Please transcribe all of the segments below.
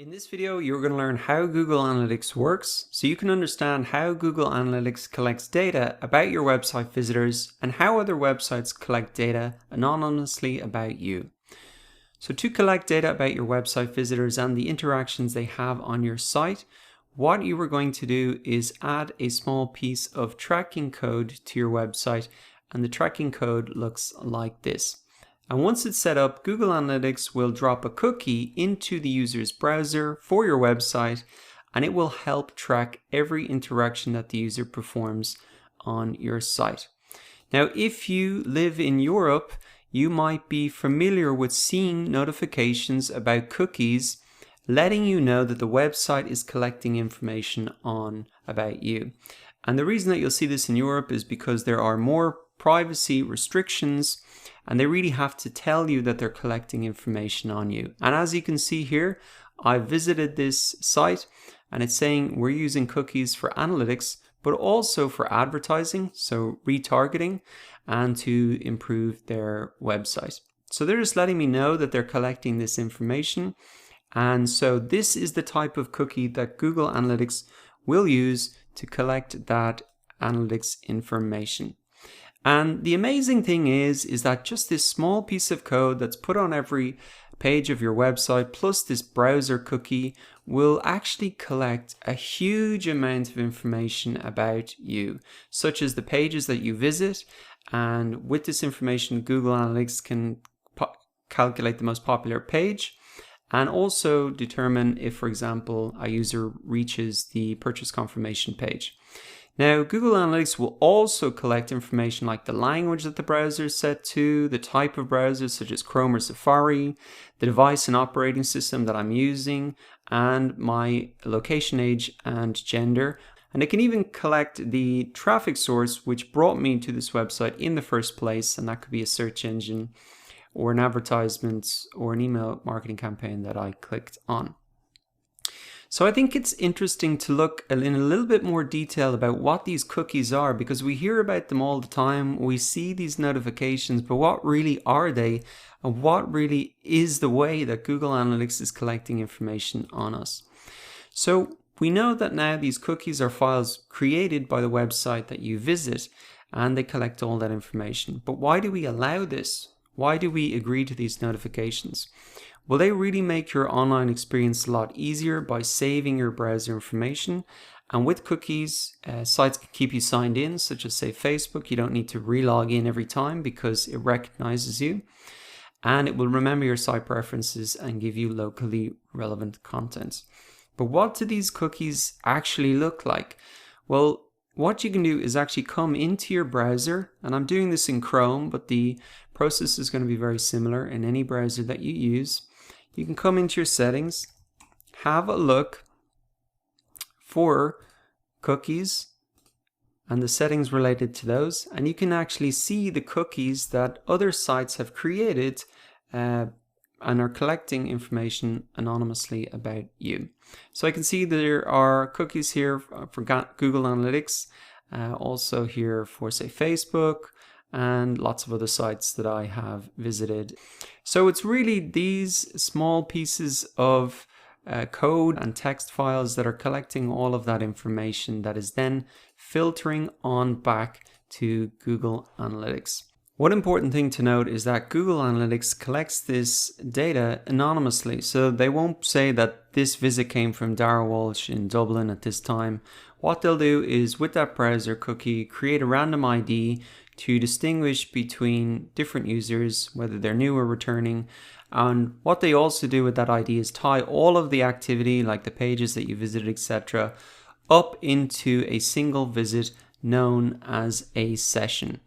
In this video, you're going to learn how Google Analytics works so you can understand how Google Analytics collects data about your website visitors and how other websites collect data anonymously about you. So to collect data about your website visitors and the interactions they have on your site, what you are going to do is add a small piece of tracking code to your website, and the tracking code looks like this. And once it's set up, Google Analytics will drop a cookie into the user's browser for your website, and it will help track every interaction that the user performs on your site. Now, if you live in Europe, you might be familiar with seeing notifications about cookies letting you know that the website is collecting information about you. And the reason that you'll see this in Europe is because there are more privacy restrictions, and they really have to tell you that they're collecting information on you. And as you can see here, I visited this site and it's saying we're using cookies for analytics, but also for advertising, so retargeting, and to improve their website. So they're just letting me know that they're collecting this information. And so this is the type of cookie that Google Analytics will use to collect that analytics information. And the amazing thing is that just this small piece of code that's put on every page of your website, plus this browser cookie, will actually collect a huge amount of information about you, such as the pages that you visit. And with this information, Google Analytics can calculate the most popular page and also determine if, for example, a user reaches the purchase confirmation page. Now, Google Analytics will also collect information like the language that the browser is set to, the type of browser such as Chrome or Safari, the device and operating system that I'm using, and my location, age, and gender. And it can even collect the traffic source which brought me to this website in the first place, and that could be a search engine or an advertisement or an email marketing campaign that I clicked on. So I think it's interesting to look in a little bit more detail about what these cookies are, because we hear about them all the time. We see these notifications, but what really are they? And what really is the way that Google Analytics is collecting information on us? So we know that now these cookies are files created by the website that you visit, and they collect all that information. But why do we allow this? Why do we agree to these notifications? Well, they really make your online experience a lot easier by saving your browser information. And with cookies, sites can keep you signed in, such as say Facebook. You don't need to re-log in every time because it recognizes you. And it will remember your site preferences and give you locally relevant content. But what do these cookies actually look like? Well, what you can do is actually come into your browser, and I'm doing this in Chrome, but the process is going to be very similar in any browser that you use. You can come into your settings, have a look for cookies and the settings related to those, and you can actually see the cookies that other sites have created and are collecting information anonymously about you. So I can see there are cookies here for Google Analytics, also here for say Facebook, and lots of other sites that I have visited. So it's really these small pieces of code and text files that are collecting all of that information that is then filtering on back to Google Analytics. One important thing to note is that Google Analytics collects this data anonymously, so they won't say that this visit came from Dara Walsh in Dublin at this time. What they'll do is, with that browser cookie, create a random ID to distinguish between different users, whether they're new or returning. And what they also do with that ID is tie all of the activity, like the pages that you visited, etc., up into a single visit known as a session.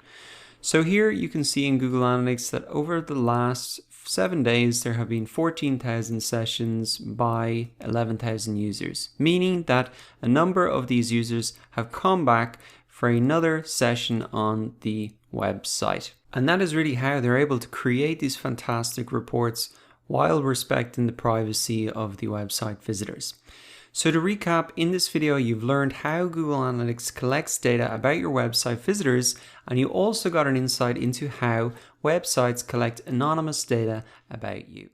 So here you can see in Google Analytics that over the last 7 days, there have been 14,000 sessions by 11,000 users, meaning that a number of these users have come back for another session on the website. And that is really how they're able to create these fantastic reports while respecting the privacy of the website visitors. So to recap, in this video, you've learned how Google Analytics collects data about your website visitors, and you also got an insight into how websites collect anonymous data about you.